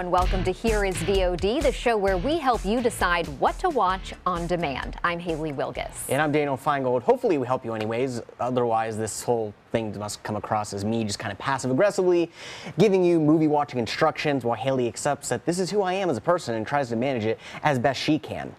and welcome to Here is VOD, the show where we help you decide what to watch on demand. I'm Haley Wilgus. And I'm Daniel Feingold. Hopefully we help you anyways. Otherwise, this whole thing must come across as me just kind of passive-aggressively giving you movie-watching instructions while Haley accepts that this is who I am as a person and tries to manage it as best she can.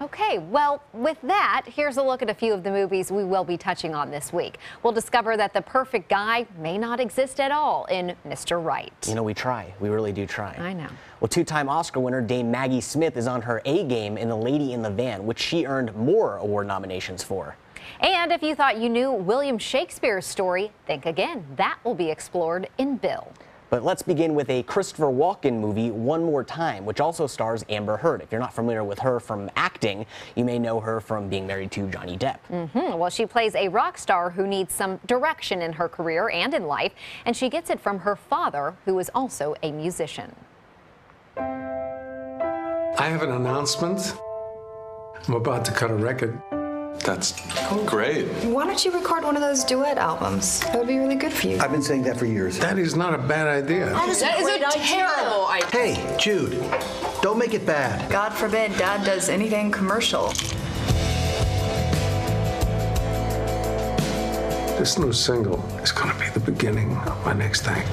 Okay, well, with that, here's a look at a few of the movies we will be touching on this week. We'll discover that the perfect guy may not exist at all in Mr. Right. You know, we try. We really do try. I know. Well, two-time Oscar winner Dame Maggie Smith is on her A game in The Lady in the Van, which she earned more award nominations for. And if you thought you knew William Shakespeare's story, think again. That will be explored in Bill. But let's begin with a Christopher Walken movie, One More Time, which also stars Amber Heard. If you're not familiar with her from acting, you may know her from being married to Johnny Depp. Well, she plays a rock star who needs some direction in her career and in life, and she gets it from her father, who is also a musician. I have an announcement. I'm about to cut a record. That's great. Why don't you record one of those duet albums? That would be really good for you. I've been saying that for years. That is not a bad idea. That is a terrible idea. Hey, Jude, don't make it bad. God forbid Dad does anything commercial. This new single is going to be the beginning of my next thing.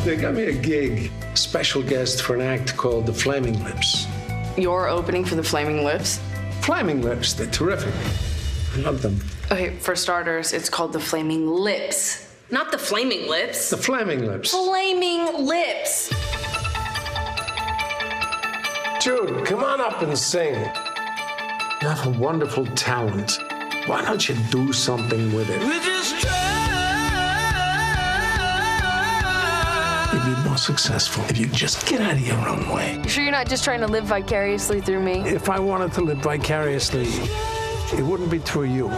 They got me a gig, special guest for an act called The Flaming Lips. You're opening for the Flaming Lips? Flaming Lips, they're terrific. I love them. Okay, for starters, it's called the Flaming Lips, not the Flaming Lips. The Flaming Lips. Flaming Lips. Jude, come on up and sing. You have a wonderful talent. Why don't you do something with it? You'd be more successful if you just get out of your own way. You sure you're not just trying to live vicariously through me? If I wanted to live vicariously, it wouldn't be through you.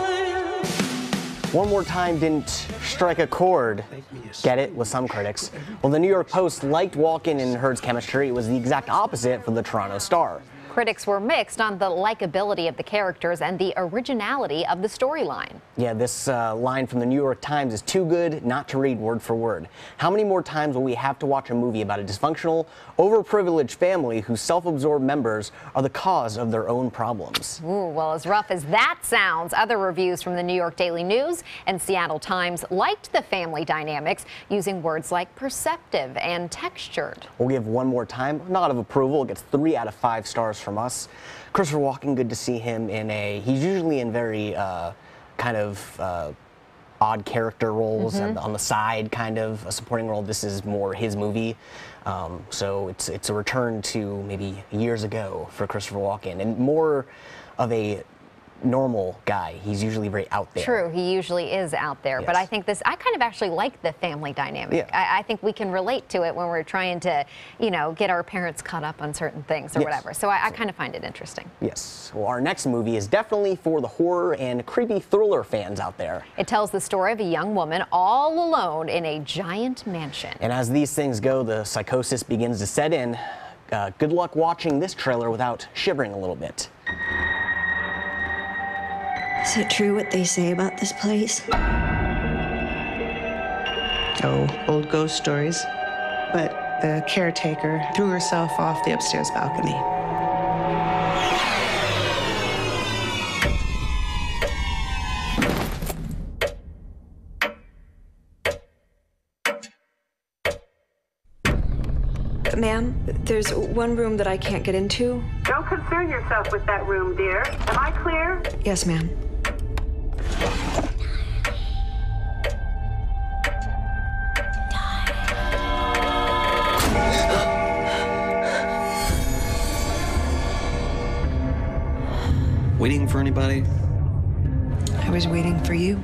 One More Time didn't strike a chord, get it, with some critics. Well, the New York Post liked Walken and Heard's chemistry. It was the exact opposite for the Toronto Star. Critics were mixed on the likability of the characters and the originality of the storyline. Yeah, this line from the New York Times is too good not to read word for word. How many more times will we have to watch a movie about a dysfunctional, overprivileged family whose self-absorbed members are the cause of their own problems? Ooh, well, as rough as that sounds, other reviews from the New York Daily News and Seattle Times liked the family dynamics, using words like perceptive and textured. We'll give One More Time a nod of approval. It gets 3 out of 5 stars from us. Christopher Walken, good to see him in he's usually in very kind of odd character roles on the side, kind of a supporting role. This is more his movie. So it's a return to maybe years ago for Christopher Walken and more of a normal guy. He's usually very out there. True, he usually is out there. Yes. But I think I kind of actually like the family dynamic. Yeah. I think we can relate to it when we're trying to, you know, get our parents caught up on certain things or whatever. So I kind of find it interesting. Yes. Well, our next movie is definitely for the horror and creepy thriller fans out there. It tells the story of a young woman all alone in a giant mansion. And as these things go, the psychosis begins to set in. Good luck watching this trailer without shivering a little bit. Is it true what they say about this place? Oh, old ghost stories. But the caretaker threw herself off the upstairs balcony. Ma'am, there's one room that I can't get into. Don't concern yourself with that room, dear. Am I clear? Yes, ma'am. Waiting for anybody? I was waiting for you.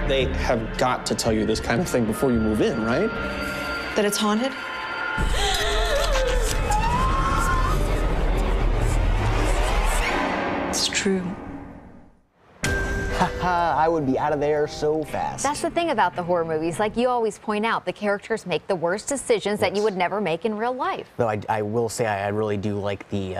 They have got to tell you this kind of thing before you move in, right? That it's haunted? It's true. I would be out of there so fast. That's the thing about the horror movies. Like you always point out, the characters make the worst decisions that you would never make in real life. Though I will say I really do like the,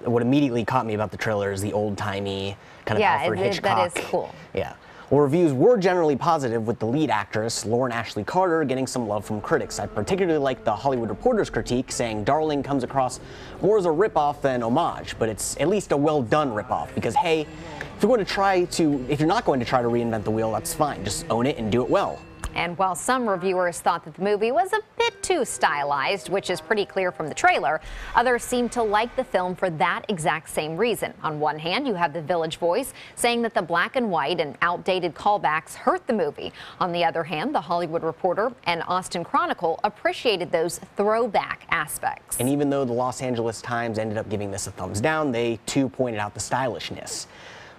what immediately caught me about the trailer is the old-timey kind of Alfred Hitchcock. That is cool. Yeah. Well, reviews were generally positive, with the lead actress, Lauren Ashley Carter, getting some love from critics. I particularly like the Hollywood Reporter's critique, saying Darling comes across more as a ripoff than homage, but it's at least a well-done ripoff, because hey, if you're not going to try to reinvent the wheel, that's fine. Just own it and do it well. And while some reviewers thought that the movie was a bit too stylized, which is pretty clear from the trailer, others seem to like the film for that exact same reason. On one hand, you have the Village Voice saying that the black and white and outdated callbacks hurt the movie. On the other hand, the Hollywood Reporter and Austin Chronicle appreciated those throwback aspects. And even though the Los Angeles Times ended up giving this a thumbs down, they too pointed out the stylishness.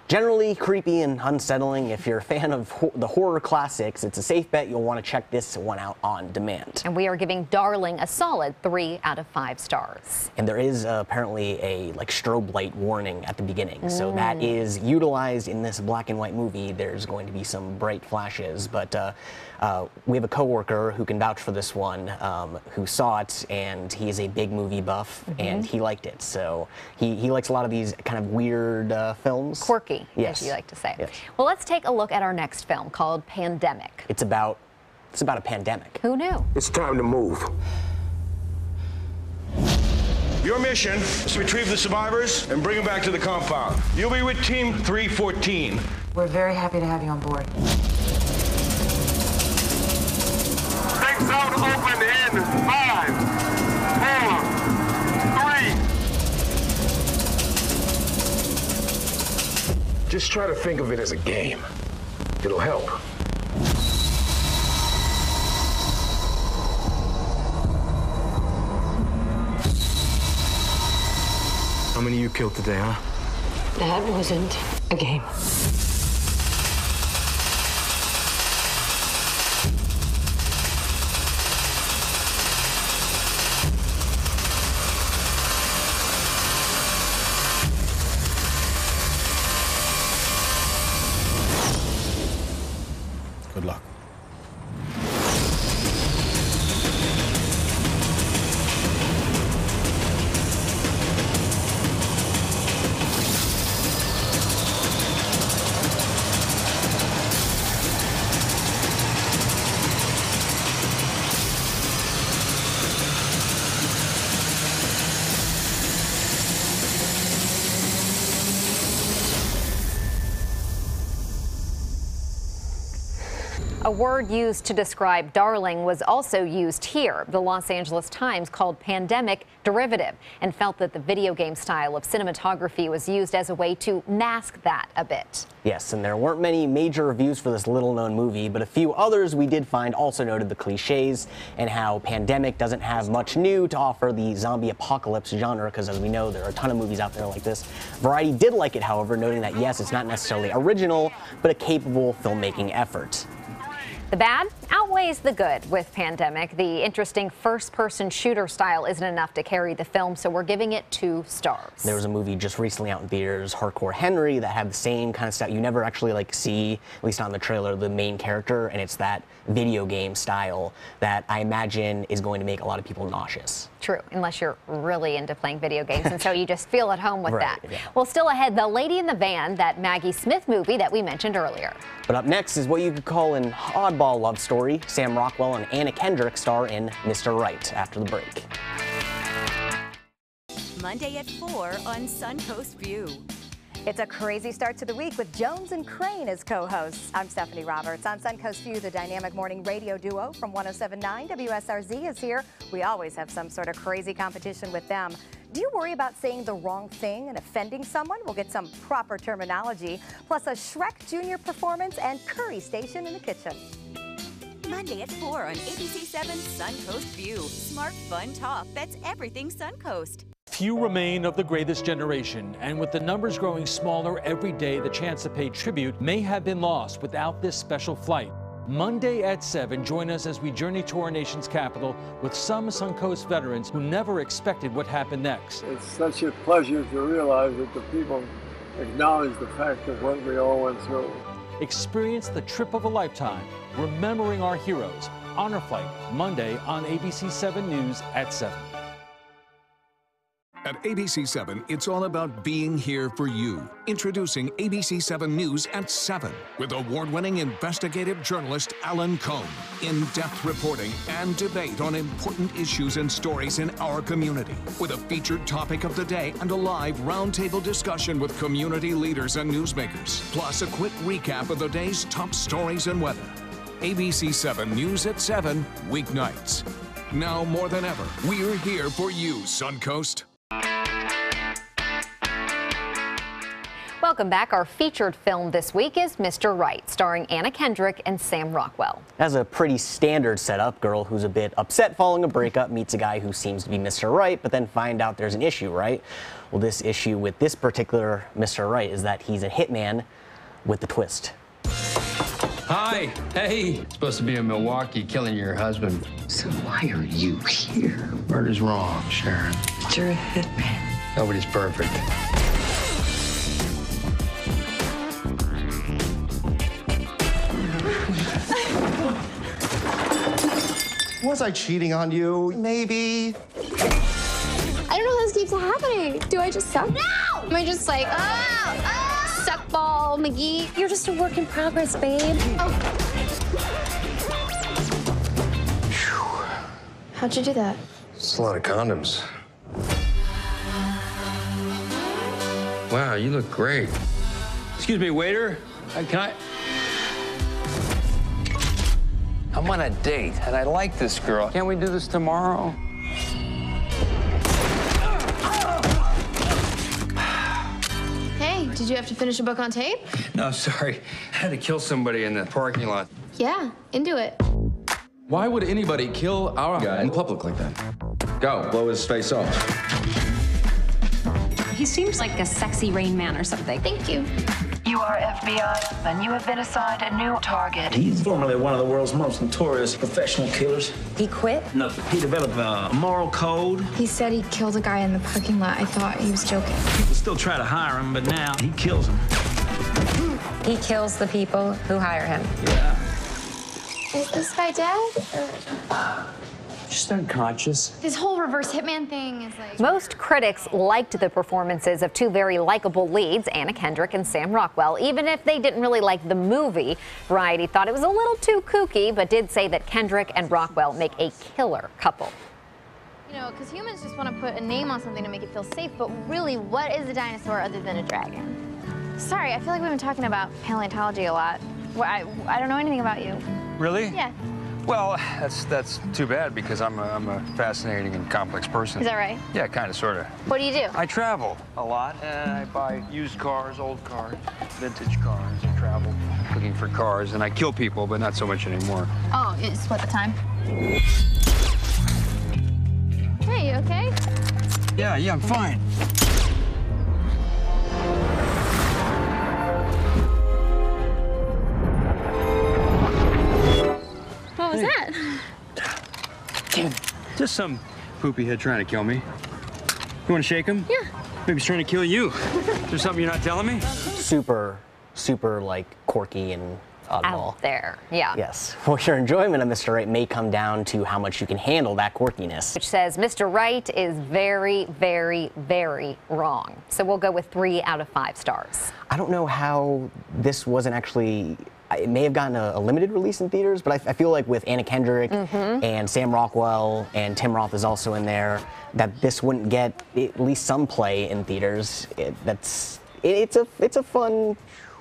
Generally creepy and unsettling. If you're a fan of the horror classics, it's a safe bet you'll want to check this one out on demand. And we are giving Darling a solid 3 out of 5 stars. And there is apparently a strobe light warning at the beginning, so that is utilized in this black and white movie. There's going to be some bright flashes, but we have a coworker who can vouch for this one, who saw it, and he is a big movie buff, and he liked it. So he likes a lot of these kind of weird films. Quirky, yes, as you like to say. Yes. Well, let's take a look at our next film called Pandemic. It's about a pandemic. Who knew? It's time to move. Your mission is to retrieve the survivors and bring them back to the compound. You'll be with Team 314. We're very happy to have you on board. Safe zone open in 5, 4, 3. Just try to think of it as a game. It'll help. How many you killed today, huh? That wasn't a game. Good luck. A word used to describe Darling was also used here. The Los Angeles Times called Pandemic derivative and felt that the video game style of cinematography was used as a way to mask that a bit. Yes, and there weren't many major reviews for this little-known movie, but a few others we did find also noted the cliches and how Pandemic doesn't have much new to offer the zombie apocalypse genre, because as we know, there are a ton of movies out there like this. Variety did like it, however, noting that yes, it's not necessarily original, but a capable filmmaking effort. The bad outweighs the good with Pandemic. The interesting first-person shooter style isn't enough to carry the film, so we're giving it 2 stars. There was a movie just recently out in theaters, Hardcore Henry, that had the same kind of stuff. You never actually see, at least on the trailer, the main character, and it's that video game style that I imagine is going to make a lot of people nauseous. True, unless you're really into playing video games, and so you just feel at home with Right, that. yeah. Well, still ahead, The Lady in the Van, that Maggie Smith movie that we mentioned earlier. But up next is what you could call an oddball love story. Sam Rockwell and Anna Kendrick star in Mr. Right after the break. Monday at 4 on Suncoast View. It's a crazy start to the week with Jones and Crane as co-hosts. I'm Stephanie Roberts. On Suncoast View, the dynamic morning radio duo from 107.9 WSRZ is here. We always have some sort of crazy competition with them. Do you worry about saying the wrong thing and offending someone? We'll get some proper terminology, plus a Shrek Jr. performance and Curry Station in the kitchen. Monday at 4 on ABC7 Suncoast View. Smart, fun talk. That's everything Suncoast. Few remain of the greatest generation, and with the numbers growing smaller every day, the chance to pay tribute may have been lost without this special flight. Monday at 7, join us as we journey to our nation's capital with some Suncoast veterans who never expected what happened next. It's such a pleasure to realize that the people acknowledge the fact of what we all went through. Experience the trip of a lifetime, remembering our heroes. Honor Flight, Monday on ABC 7 News at 7. At ABC7, it's all about being here for you. Introducing ABC7 News at 7 with award-winning investigative journalist Alan Cohn. In-depth reporting and debate on important issues and stories in our community. With a featured topic of the day and a live roundtable discussion with community leaders and newsmakers. Plus a quick recap of the day's top stories and weather. ABC7 News at 7, weeknights. Now more than ever, we're here for you, Suncoast. Welcome back. Our featured film this week is Mr. Right, starring Anna Kendrick and Sam Rockwell. Has a pretty standard setup. Girl who's a bit upset following a breakup meets a guy who seems to be Mr. Right, but then find out there's an issue, right? Well, this issue with this particular Mr. Right is that he's a hitman with the twist. Hi. Hey. Supposed to be in Milwaukee killing your husband. So why are you here? Murder's wrong, Sharon. But you're a hitman. Nobody's perfect. Was I cheating on you? Maybe. I don't know how this keeps happening. Do I just suck? No! Am I just like, suckball, McGee? You're just a work in progress, babe. Oh. How'd you do that? It's a lot of condoms. Wow, you look great. Excuse me, waiter. Can I? I'm on a date, and I like this girl. Can't we do this tomorrow? Hey, did you have to finish a book on tape? No, sorry. I had to kill somebody in the parking lot. Yeah, into it. Why would anybody kill our guy in public like that? Go, blow his face off. He seems like a sexy Rain Man or something. Thank you. You are FBI, and you have been assigned a new target. He's formerly one of the world's most notorious professional killers. He quit? No, he developed a moral code. He said he killed a guy in the parking lot. I thought he was joking. People still try to hire him, but now he kills them. He kills the people who hire him. Yeah. Is this guy dead? Just unconscious. This whole reverse hitman thing is like... Most critics liked the performances of two very likable leads, Anna Kendrick and Sam Rockwell, even if they didn't really like the movie. Variety thought it was a little too kooky, but did say that Kendrick and Rockwell make a killer couple. You know, because humans just want to put a name on something to make it feel safe, but really, what is a dinosaur other than a dragon? Sorry, I feel like we've been talking about paleontology a lot. I don't know anything about you. Really? Yeah. Well, that's too bad because I'm a fascinating and complex person. Is that right? Yeah, kind of, sort of. What do you do? I travel a lot, and I buy used cars, old cars, vintage cars. I travel looking for cars, and I kill people, but not so much anymore. Oh, you split the time. Hey, you okay? Yeah, I'm fine. What was that? Just some poopy head trying to kill me. You want to shake him? Yeah. Maybe he's trying to kill you. Is there something you're not telling me? Super, like quirky and oddball. Out there, yeah. Yes. Well, your enjoyment of Mr. Right may come down to how much you can handle that quirkiness. Which says Mr. Right is very, very, very wrong. So we'll go with 3 out of 5 stars. I don't know how this wasn't actually... It may have gotten a limited release in theaters, but I feel like with Anna Kendrick and Sam Rockwell and Tim Roth is also in there, that this wouldn't get at least some play in theaters. It's a fun.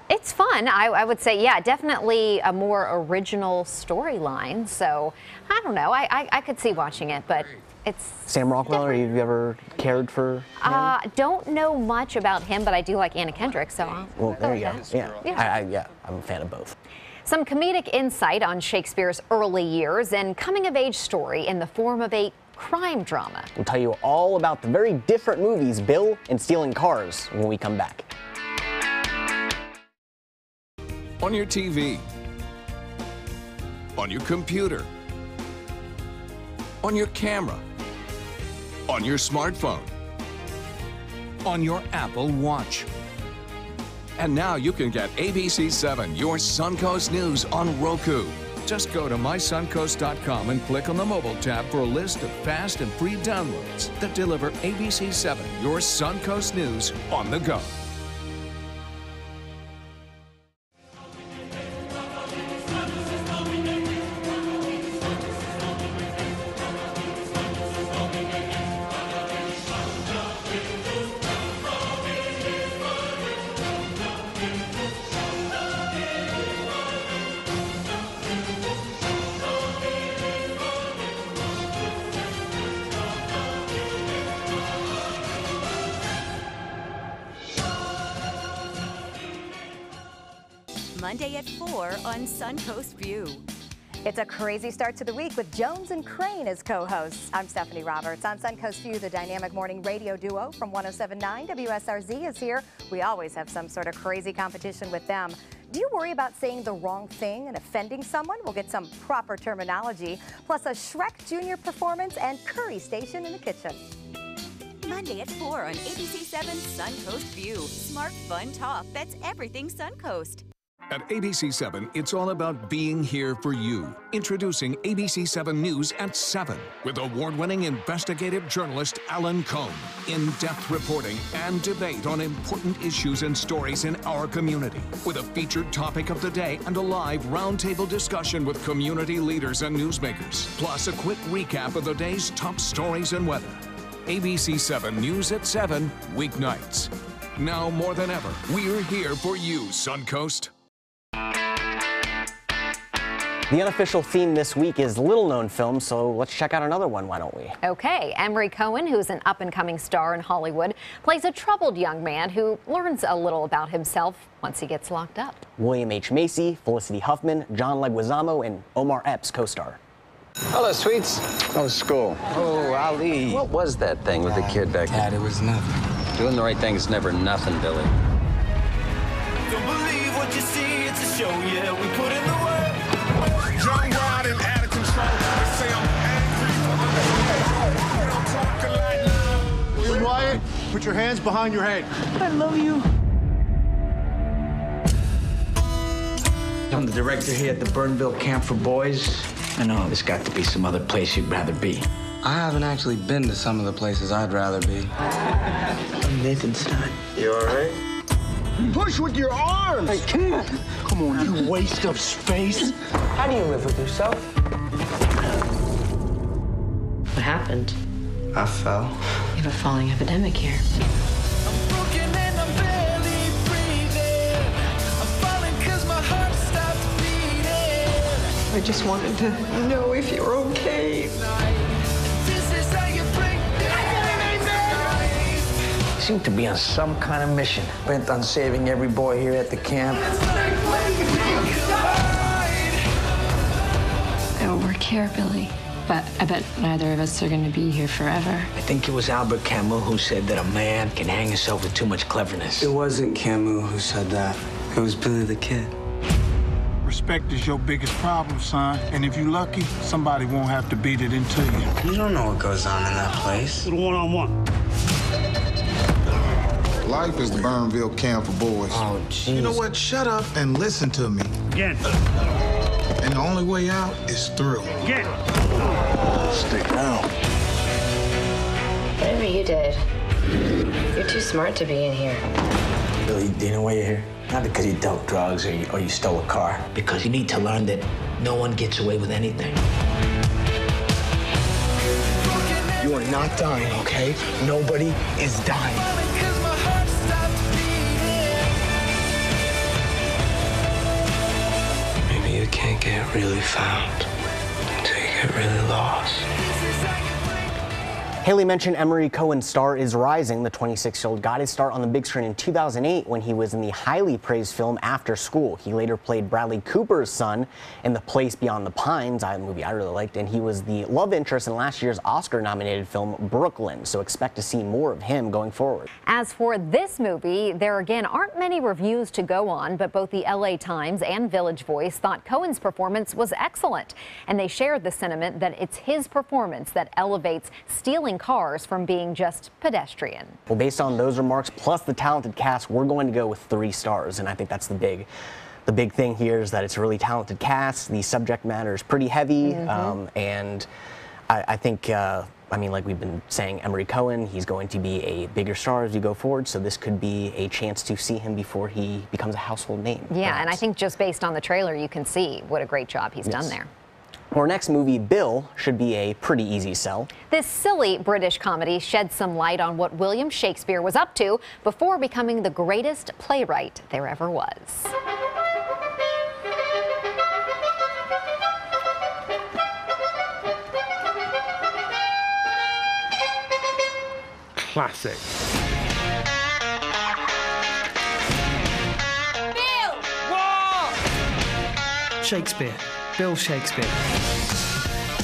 It's fun. I would say, yeah, definitely a more original storyline. So I don't know. I could see watching it, but it's Sam Rockwell. Or have you ever cared for him? Don't know much about him, but I do like Anna Kendrick. So well, there you go. Yeah, I'm a fan of both. Some comedic insight on Shakespeare's early years and coming-of-age story in the form of a crime drama. We'll tell you all about the very different movies Bill and Stealing Cars when we come back. On your TV, on your computer, on your camera, on your smartphone, on your Apple Watch. And now you can get ABC7, your Suncoast News on Roku. Just go to mysuncoast.com and click on the mobile tab for a list of fast and free downloads that deliver ABC 7, your Suncoast news on the go. Monday at 4 on Suncoast View. It's a crazy start to the week with Jones and Crane as co-hosts. I'm Stephanie Roberts. On Suncoast View, the dynamic morning radio duo from 107.9 WSRZ is here. We always have some sort of crazy competition with them. Do you worry about saying the wrong thing and offending someone? We'll get some proper terminology, plus a Shrek Jr. performance and curry station in the kitchen. Monday at 4 on ABC 7 Suncoast View. Smart, fun talk that's everything Suncoast. At ABC 7, it's all about being here for you. Introducing ABC 7 News at 7 with award-winning investigative journalist Alan Cohn. In-depth reporting and debate on important issues and stories in our community. With a featured topic of the day and a live roundtable discussion with community leaders and newsmakers. Plus a quick recap of the day's top stories and weather. ABC 7 News at 7, weeknights. Now more than ever, we're here for you, Suncoast. The unofficial theme this week is little-known films, so let's check out another one, why don't we? Okay, Emery Cohen, who's an up-and-coming star in Hollywood, plays a troubled young man who learns a little about himself once he gets locked up. William H. Macy, Felicity Huffman, John Leguizamo, and Omar Epps co-star. Hello, sweets. How was school? Oh, Ali. What was that thing with the kid back there? Dad, it was nothing. Doing the right thing is never nothing, Billy. Don't believe what you see, it's a show, yeah, we put in the work. Drunk, wild, and out of control. They say I'm angry. I'm talking like love. William Wyatt, put your hands behind your head. I love you. I'm the director here at the Burnville Camp for Boys. I know there's got to be some other place you'd rather be. I haven't actually been to some of the places I'd rather be. I'm Nathan's son. You all right? Push with your arms! I can't. Come on, you waste of space. How do you live with yourself? What happened? I fell. You have a falling epidemic here. I'm broken and I'm barely breathing. I'm falling 'cause my heart stopped beating. I just wanted to know if you're okay. This is how you break You seem to be on some kind of mission, bent on saving every boy here at the camp. I don't work here, Billy. But I bet neither of us are going to be here forever. I think it was Albert Camus who said that a man can hang himself with too much cleverness. It wasn't Camus who said that. It was Billy the Kid. Respect is your biggest problem, son. And if you're lucky, somebody won't have to beat it into you. You don't know what goes on in that place. Little one-on-one. Life is the Burnville Camp for Boys. Oh, jeez. You know what? Shut up and listen to me. Again. And the only way out is through. Again. Stick around. Whatever you did, you're too smart to be in here. Billy, do you know why you're here? Not because you dealt drugs or you stole a car. Because you need to learn that no one gets away with anything. You are not dying, okay? Nobody is dying. Maybe you can't get really found until you get really lost. Haley mentioned Emery Cohen's star is rising. The 26-year-old got his start on the big screen in 2008 when he was in the highly praised film After School. He later played Bradley Cooper's son in The Place Beyond the Pines, a movie I really liked, and he was the love interest in last year's Oscar-nominated film Brooklyn, so expect to see more of him going forward. As for this movie, there again aren't many reviews to go on, but both the LA Times and Village Voice thought Cohen's performance was excellent, and they shared the sentiment that it's his performance that elevates stealing cars from being just pedestrian. Well, based on those remarks, plus the talented cast, we're going to go with 3 stars, and I think that's the big The big thing here is that it's a really talented cast. The subject matter is pretty heavy, and I think, I mean, like we've been saying, Emery Cohen, he's going to be a bigger star as we go forward, so this could be a chance to see him before he becomes a household name. Yeah, perhaps. and I think just based on the trailer, you can see what a great job he's done there. Our next movie, Bill, should be a pretty easy sell. This silly British comedy sheds some light on what William Shakespeare was up to before becoming the greatest playwright there ever was. Classic. Bill! What? Shakespeare. Bill Shakespeare.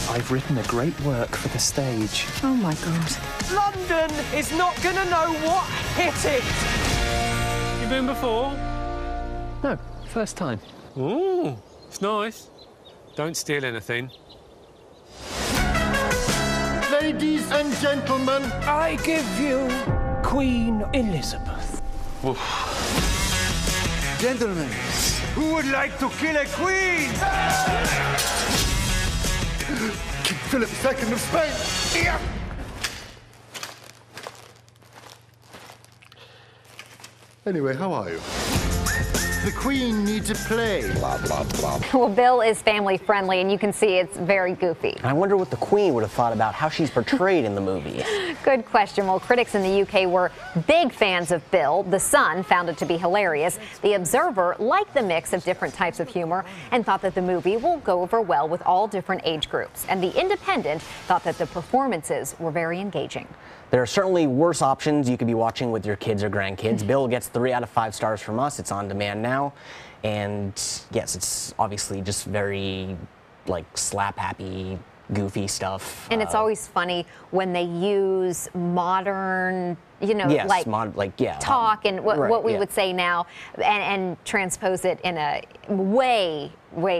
I've written a great work for the stage. Oh my God. London is not gonna know what hit it. You been before? No, first time. Ooh, it's nice. Don't steal anything. Ladies and gentlemen, I give you Queen Elizabeth. gentlemen, Who would like to kill a queen? King Philip II of Spain. Yeah. Anyway, how are you? The Queen needs a play. Blah, blah, blah. Well, Bill is family friendly, and you can see it's very goofy. I wonder what the Queen would have thought about how she's portrayed in the movie. Good question. Well, critics in the UK were big fans of Bill. The Sun found it to be hilarious. The Observer liked the mix of different types of humor and thought that the movie will go over well with all different age groups. And The Independent thought that the performances were very engaging. There are certainly worse options you could be watching with your kids or grandkids. Bill gets 3 out of 5 stars from us. It's on demand now. And yes, it's obviously just very like slap happy, goofy stuff. And it's always funny when they use modern, you know, yes, like talk and what we would say now and transpose it in a way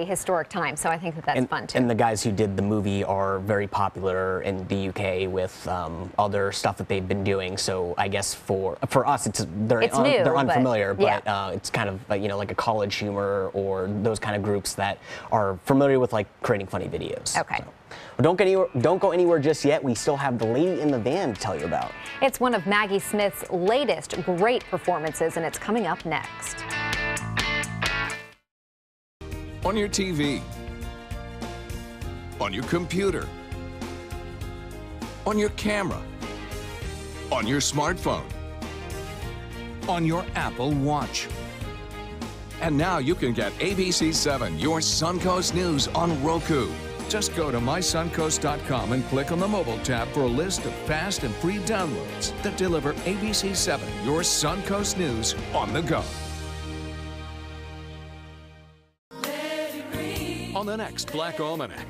historic time. So I think that that's fun too. And the guys who did the movie are very popular in the UK with other stuff that they've been doing. So I guess for us, they're unfamiliar, but it's kind of you know, like a college humor or those kind of groups that are familiar with like creating funny videos. Okay. So. Well, don't go anywhere just yet. We still have The Lady in the Van to tell you about. It's one of Maggie Smith's latest great performances, and it's coming up next. On your TV, on your computer, on your camera, on your smartphone, on your Apple Watch. And now you can get ABC7, your Suncoast News on Roku. Just go to mysuncoast.com and click on the mobile tab for a list of fast and free downloads that deliver ABC7, your Suncoast News on the go. On the next Black Almanac.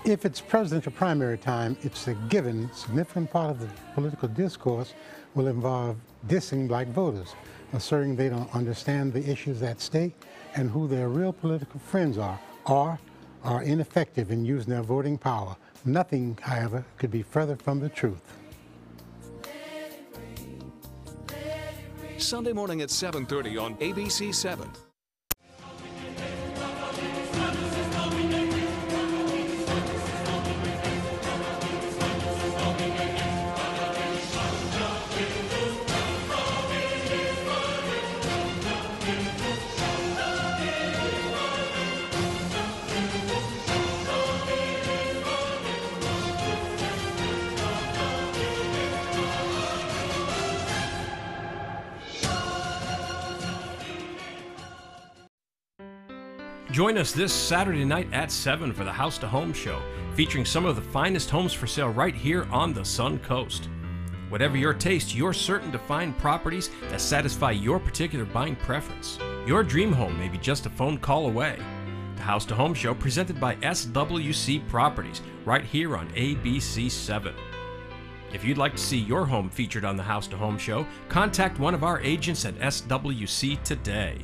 If it's presidential primary time, it's a given significant part of the political discourse will involve dissing black voters, asserting they don't understand the issues at stake and who their real political friends are ineffective in using their voting power. Nothing, however, could be further from the truth. Sunday morning at 7:30 on ABC7. Join us this Saturday night at 7 for the House to Home show, featuring some of the finest homes for sale right here on the Sun Coast. Whatever your taste, you're certain to find properties that satisfy your particular buying preference. Your dream home may be just a phone call away. The House to Home show presented by SWC Properties right here on ABC7. If you'd like to see your home featured on the House to Home show, contact one of our agents at SWC today.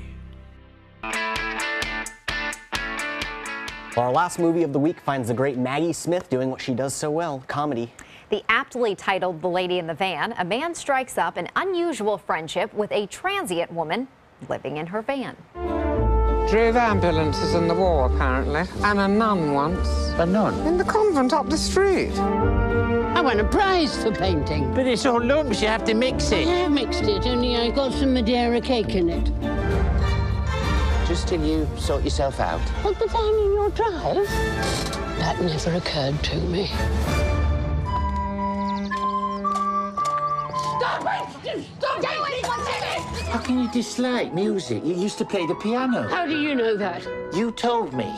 Our last movie of the week finds the great Maggie Smith doing what she does so well, comedy. The aptly titled The Lady in the Van, a man strikes up an unusual friendship with a transient woman living in her van. Drove ambulances in the war, apparently. And a nun once. A nun? In the convent up the street. I won a prize for painting. But it's all lumps, you have to mix it. I have mixed it, only I got some Madeira cake in it. Just till you sort yourself out. Put the van in your drive? That never occurred to me. Stop it! Stop it! What's in it? How can you dislike music? You used to play the piano. How do you know that? You told me.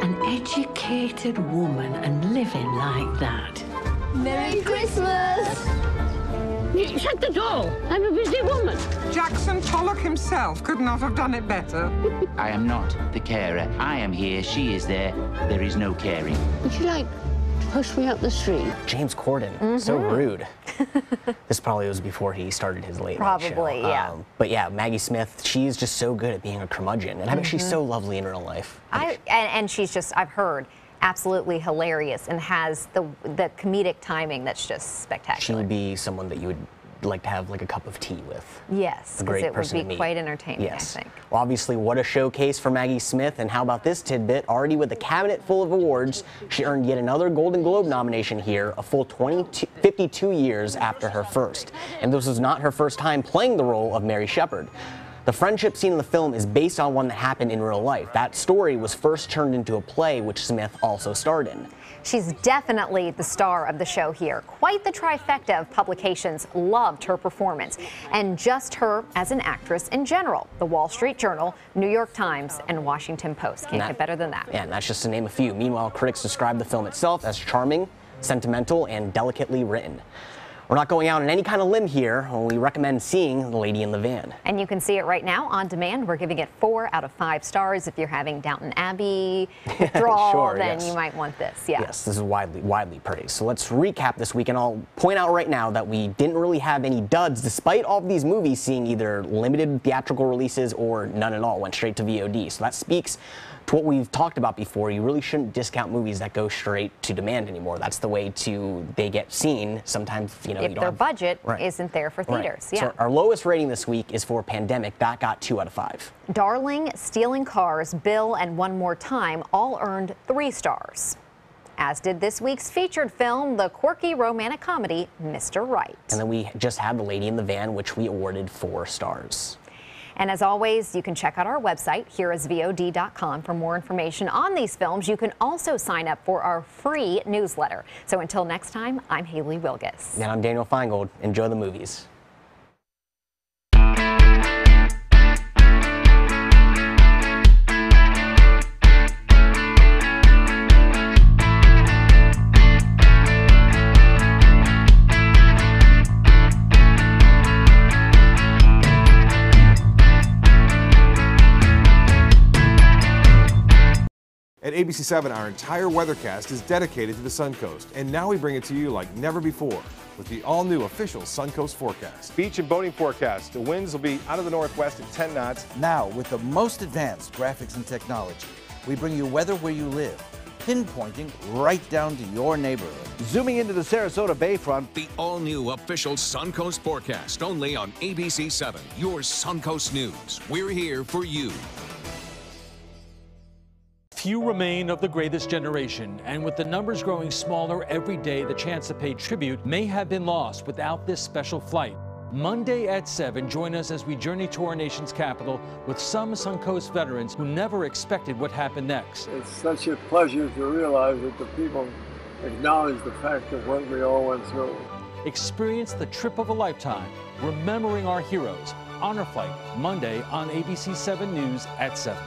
An educated woman and living like that. Merry Christmas! Shut the door. I'm a busy woman. Jackson Pollock himself could not have done it better. I am not the carer. I am here, she is there. There is no caring. Would you like to push me up the street? James Corden, so rude. This probably was before he started his late night show. Probably, yeah. But yeah, Maggie Smith, she's just so good at being a curmudgeon. And I bet she's so lovely in real life. And she's just, I've heard, absolutely hilarious and has the comedic timing that's just spectacular. She would be someone that you would like to have like a cup of tea with. Yes, because it would be quite entertaining, yes. I think. Well, obviously, what a showcase for Maggie Smith. And how about this tidbit? Already with a cabinet full of awards, she earned yet another Golden Globe nomination here, a full 52 years after her first. And this was not her first time playing the role of Mary Shepard. The friendship scene in the film is based on one that happened in real life. That story was first turned into a play, which Smith also starred in. She's definitely the star of the show here. Quite the trifecta of publications loved her performance, and just her as an actress in general. The Wall Street Journal, New York Times, and Washington Post. Can't get better than that. Yeah, and that's just to name a few. Meanwhile, critics describe the film itself as charming, sentimental, and delicately written. We're not going out on any kind of limb here when we recommend seeing The Lady in the Van. And you can see it right now on demand. We're giving it 4 out of 5 stars. If you're having Downton Abbey withdrawal, Sure, then yes. you might want this. Yeah. Yes, this is widely praised. So let's recap this week, and I'll point out right now that we didn't really have any duds, despite all of these movies seeing either limited theatrical releases or none at all, went straight to VOD. So that speaks to what we've talked about before. You really shouldn't discount movies that go straight to demand anymore. That's the way they get seen. Sometimes, you know, if you don't their have, budget right. isn't there for theaters. Yeah. So our lowest rating this week is for Pandemic. That got 2 out of 5. Darling, Stealing Cars, Bill, and One More Time all earned 3 stars. As did this week's featured film, the quirky romantic comedy, Mr. Right. And then we just had The Lady in the Van, which we awarded 4 stars. And as always, you can check out our website, hereisvod.com, for more information on these films. You can also sign up for our free newsletter. So until next time, I'm Haley Wilgus. And I'm Daniel Feingold. Enjoy the movies. At ABC7, our entire weathercast is dedicated to the Suncoast, and now we bring it to you like never before with the all-new official Suncoast forecast. Beach and boating forecast. The winds will be out of the northwest at 10 knots. Now, with the most advanced graphics and technology, we bring you weather where you live, pinpointing right down to your neighborhood. Zooming into the Sarasota Bayfront. The all-new official Suncoast forecast, only on ABC7, your Suncoast News. We're here for you. Few remain of the greatest generation, and with the numbers growing smaller every day, the chance to pay tribute may have been lost without this special flight. Monday at 7, join us as we journey to our nation's capital with some Suncoast veterans who never expected what happened next. It's such a pleasure to realize that the people acknowledge the fact of what we all went through. Experience the trip of a lifetime, remembering our heroes. Honor Flight, Monday on ABC7 News at 7.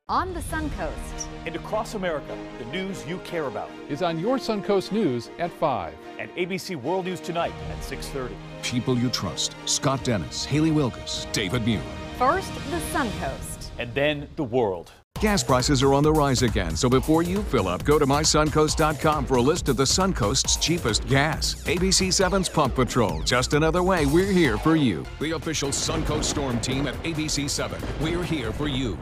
On the Suncoast. And across America, the news you care about is on your Suncoast News at 5. And ABC World News Tonight at 6:30. People you trust. Scott Dennis, Haley Wilgus, David Muir. First, the Suncoast. And then the world. Gas prices are on the rise again, so before you fill up, go to mysuncoast.com for a list of the Suncoast's cheapest gas. ABC7's Pump Patrol, just another way we're here for you. The official Suncoast Storm team at ABC7. We're here for you.